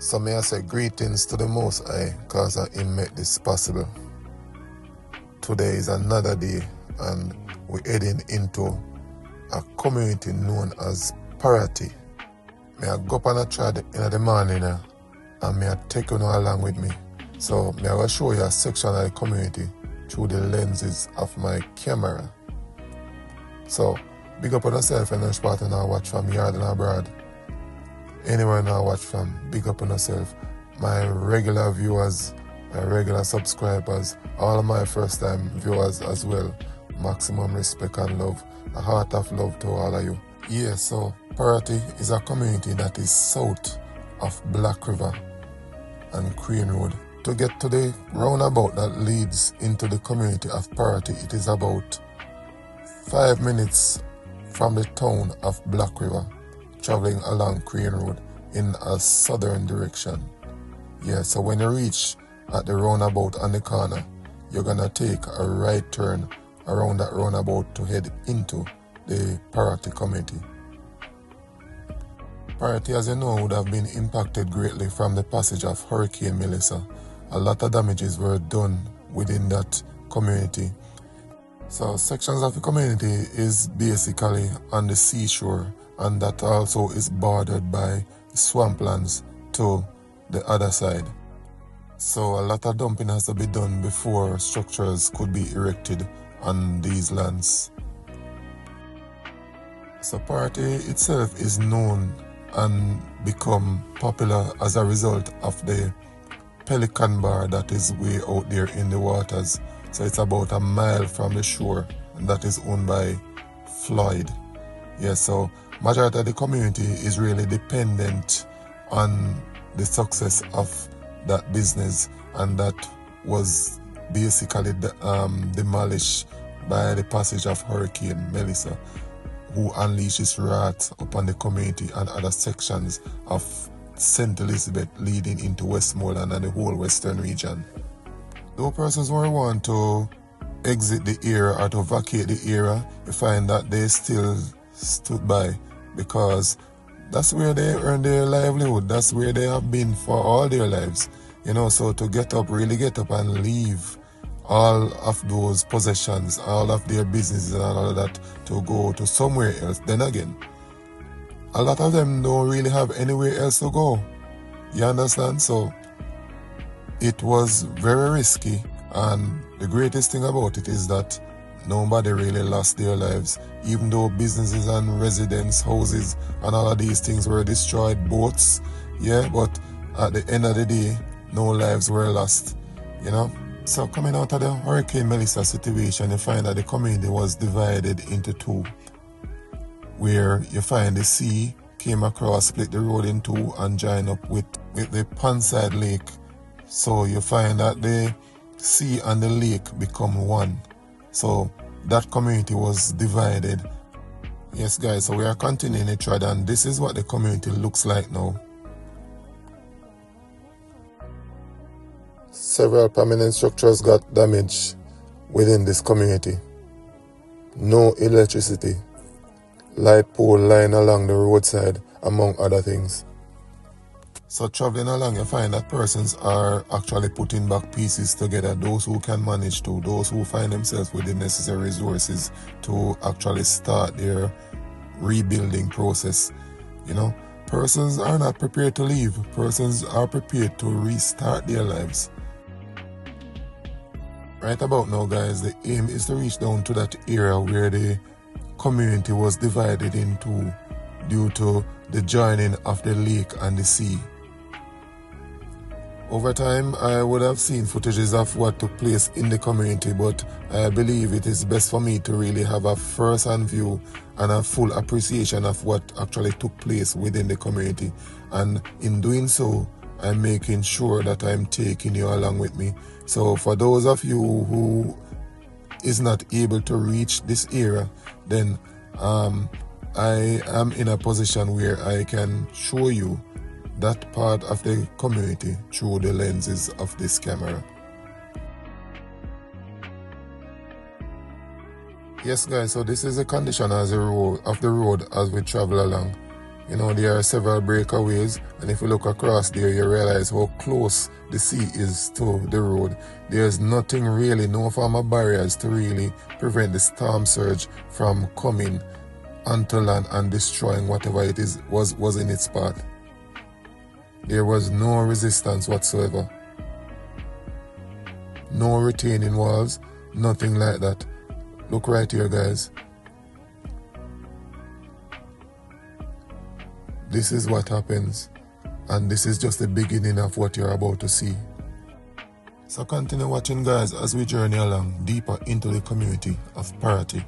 So may I say greetings to the Most High, cause Him make this possible. Today is another day and we're heading into a community known as Parottee. May I go up on a trad in the morning and may I take you along with me. So may I will show you a section of the community through the lenses of my camera. So big up on yourself and each part now watch from yard and abroad. Anywhere now watch from, big up on yourself. My regular viewers, my regular subscribers, all of my first time viewers as well. Maximum respect and love. A heart of love to all of you. Yeah, so Parottee is a community that is south of Black River and Crane Road. To get to the roundabout that leads into the community of Parottee, it is about 5 minutes from the town of Black River, traveling along Crane Road in a southern direction. Yeah, so when you reach at the roundabout on the corner, you're gonna take a right turn around that roundabout to head into the Parottee community. Parottee, as you know, would have been impacted greatly from the passage of Hurricane Melissa. A lot of damages were done within that community. So sections of the community is basically on the seashore, and that also is bordered by swamplands to the other side. So a lot of dumping has to be done before structures could be erected on these lands. So Parottee itself is known and become popular as a result of the Pelican Bar that is way out there in the waters. So it's about a mile from the shore, and that is owned by Floyd. Yeah, so majority of the community is really dependent on the success of that business, and that was basically demolished by the passage of Hurricane Melissa, who unleashed its wrath upon the community and other sections of St. Elizabeth leading into Westmoreland and the whole western region. Those persons who want to exit the area or to vacate the area, you find that they still stood by, because that's where they earn their livelihood. That's where they have been for all their lives. You know, so to get up, really get up and leave all of those possessions, all of their businesses and all of that to go to somewhere else. Then again, a lot of them don't really have anywhere else to go. You understand? So it was very risky, and the greatest thing about it is that nobody really lost their lives, even though businesses and residence houses and all of these things were destroyed, boats, yeah, but at the end of the day, no lives were lost, you know. So coming out of the Hurricane Melissa situation, you find that the community was divided into two, where you find the sea came across, split the road in two and joined up with the Pondside Lake. So you find that the sea and the lake become one. So that community was divided. Yes guys, so we are continuing the trad, and this is what the community looks like now. Several permanent structures got damaged within this community. No electricity, light pole lying along the roadside, among other things. So traveling along, you find that persons are actually putting back pieces together. Those who can manage to, those who find themselves with the necessary resources to actually start their rebuilding process. You know, persons are not prepared to leave. Persons are prepared to restart their lives. Right about now, guys, the aim is to reach down to that area where the community was divided in two due to the joining of the lake and the sea. Over time, I would have seen footages of what took place in the community, but I believe it is best for me to really have a first-hand view and a full appreciation of what actually took place within the community. And in doing so, I'm making sure that I'm taking you along with me. So for those of you who is not able to reach this area, then I am in a position where I can show you that part of the community through the lenses of this camera. Yes guys, so this is the condition of the road as we travel along. You know, there are several breakaways, and if you look across there, you realize how close the sea is to the road. There's nothing really, no form of barriers to really prevent the storm surge from coming onto land and destroying whatever it is was in its path. There was no resistance whatsoever. No retaining walls, nothing like that. Look right here, guys. This is what happens, and this is just the beginning of what you're about to see. So continue watching, guys, as we journey along deeper into the community of Parottee.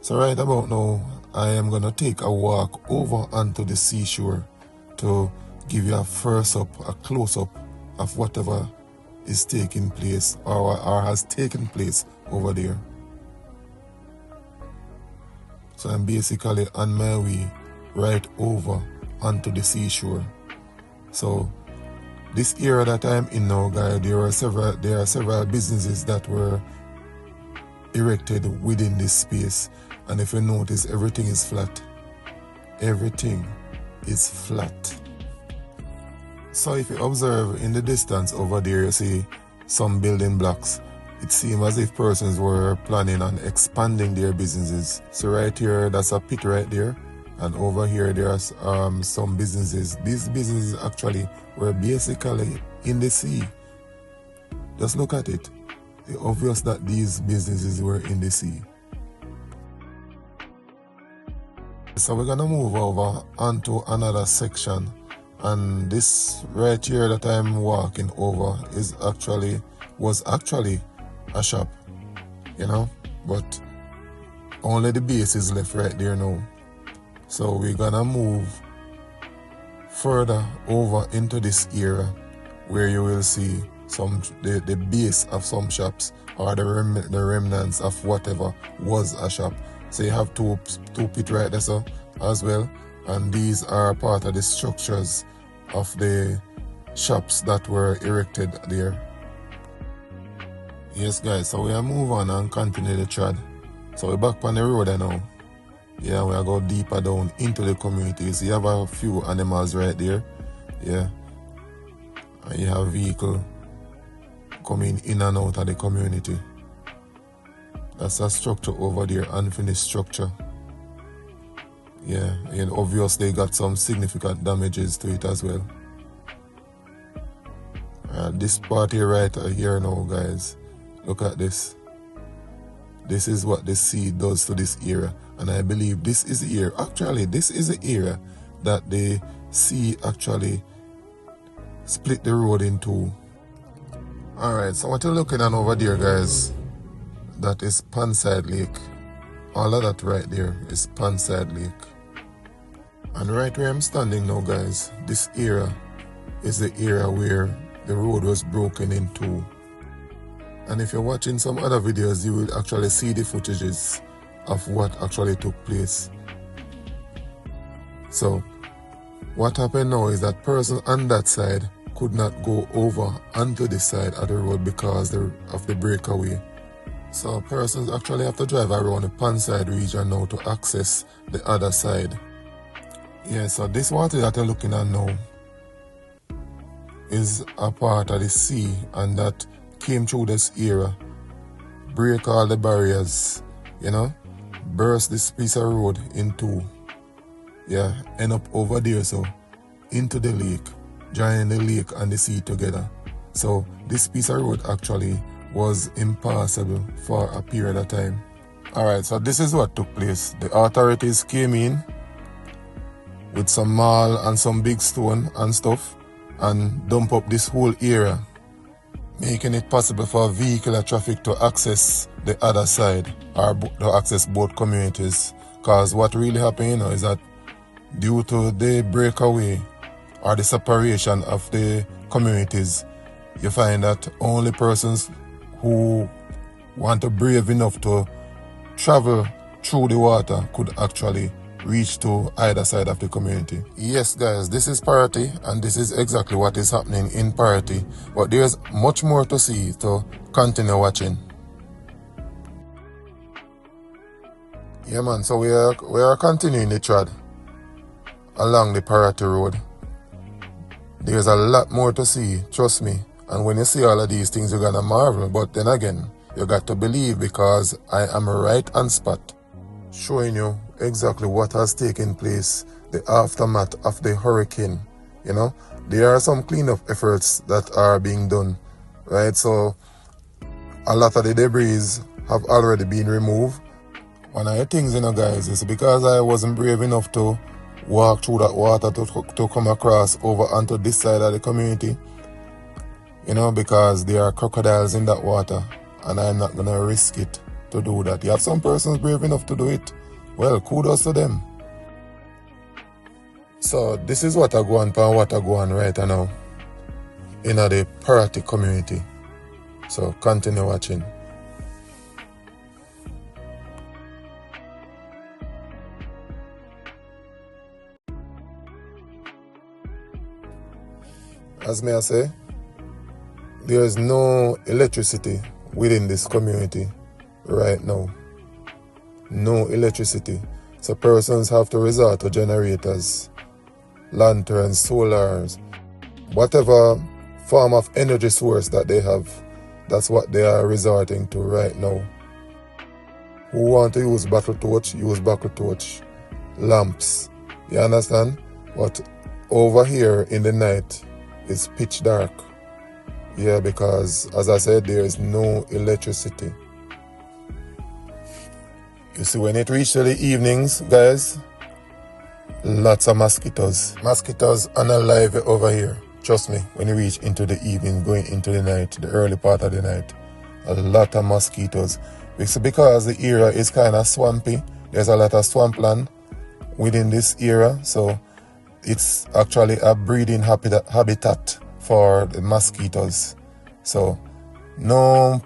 So right about now, I am going to take a walk over onto the seashore to give you a close-up of whatever is taking place or has taken place over there. So I'm basically on my way right over onto the seashore. So this area that I'm in now, guys, there are several businesses that were erected within this space, and if you notice, everything is flat. Everything is flat. So if you observe in the distance over there, you see some building blocks. It seems as if persons were planning on expanding their businesses. So right here, that's a pit right there. And over here, there's some businesses. These businesses actually were basically in the sea. Just look at it. It's obvious that these businesses were in the sea. So we're gonna move over onto another section. And this right here that I'm walking over was actually a shop, you know, but only the base is left right there now. So we're gonna move further over into this area where you will see the base of some shops or the remnants of whatever was a shop. So you have two pit right there, so as well, and these are part of the structures of the shops that were erected there. Yes, guys, so we are move on and continue the trad. So we're back on the road now. Yeah, we are go deeper down into the communities. You have a few animals right there. Yeah. And you have vehicle coming in and out of the community. That's a structure over there, unfinished structure. Yeah, and obviously got some significant damages to it as well. This part here right here now, guys. Look at this. This is what the sea does to this area. And I believe this is the area. Actually, this is the area that the sea actually split the road in two. Alright, so what you're looking at over there, guys, that is Panside Lake. All of that right there is Panside Lake. And right where I'm standing now, guys, this area is the area where the road was broken in two. And if you're watching some other videos, you will actually see the footages of what actually took place. So what happened now is that person on that side could not go over onto the side of the road because of the breakaway. So persons actually have to drive around the Panside region now to access the other side. Yeah, so this water that you're looking at now is a part of the sea, and that came through this area, break all the barriers, you know, burst this piece of road in two. Yeah, end up over there, so into the lake, joining the lake and the sea together. So this piece of road actually was impassable for a period of time. Alright, so this is what took place. The authorities came in with some mall and some big stone and stuff and dump up this whole area, making it possible for vehicular traffic to access the other side or to access both communities. Because what really happened, you know, is that due to the breakaway or the separation of the communities, you find that only persons who want to brave enough to travel through the water could actually reach to either side of the community. Yes, guys, this is Parottee, and this is exactly what is happening in Parottee. But there's much more to see, so continue watching. Yeah man, so we are continuing the trad along the Parottee Road. There's a lot more to see, trust me. And when you see all of these things, you're gonna marvel. But then again, you got to believe, because I am right on spot, showing you exactly what has taken place, the aftermath of the hurricane. You know, there are some cleanup efforts that are being done, right? So a lot of the debris have already been removed. One of the things, you know, guys, is because I wasn't brave enough to walk through that water to come across over onto this side of the community, you know, because there are crocodiles in that water, and I'm not going to risk it to do that. You have some persons brave enough to do it. Well, kudos to them. So this is what I go on right now in the Parottee community. So continue watching. As may I say, there is no electricity within this community right now. No electricity. So persons have to resort to generators, lanterns, solars, whatever form of energy source that they have. That's what they are resorting to right now. Who want to use battle torch, use battle torch. Lamps. You understand? But over here in the night, it's pitch dark. Yeah, because as I said, there is no electricity. You see, when it reaches the evenings, guys, lots of mosquitoes. Mosquitoes unalive over here. Trust me, when you reach into the evening, going into the night, the early part of the night, a lot of mosquitoes. It's because the area is kind of swampy. There's a lot of swampland within this area, so it's actually a breeding habitat for the mosquitoes. So no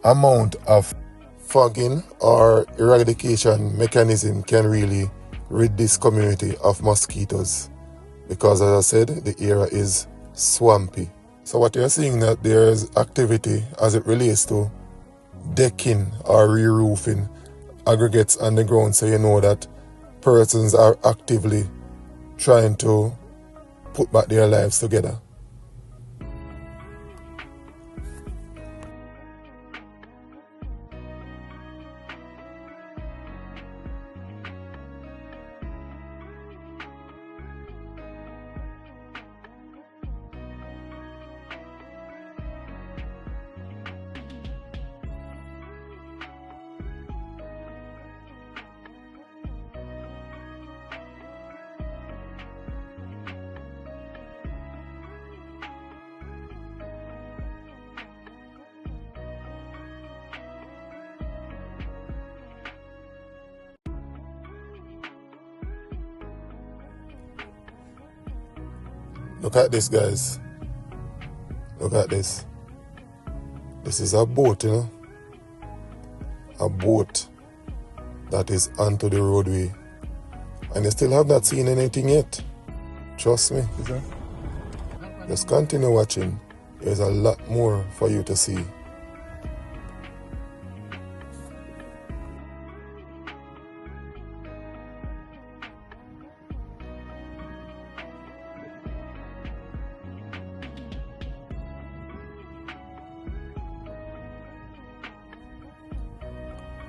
amount of fogging or eradication mechanism can really rid this community of mosquitoes, because as I said, the area is swampy. So what you're seeing, that there is activity as it relates to decking or re-roofing aggregates on the ground, so you know that persons are actively trying to put back their lives together. Look at this, guys. Look at this. This is a boat, you know. A boat that is onto the roadway. And you still have not seen anything yet. Trust me. Just continue watching. There's a lot more for you to see.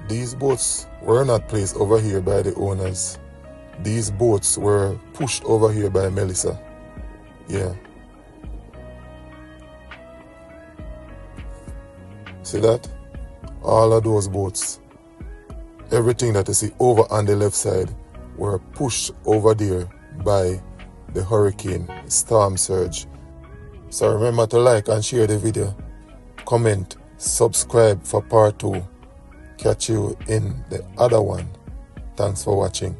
These boats were not placed over here by the owners. These boats were pushed over here by Melissa. Yeah. See that? All of those boats, everything that you see over on the left side, were pushed over there by the hurricane storm surge. So remember to like and share the video, comment, subscribe for part 2. Catch you in the other one. Thanks for watching.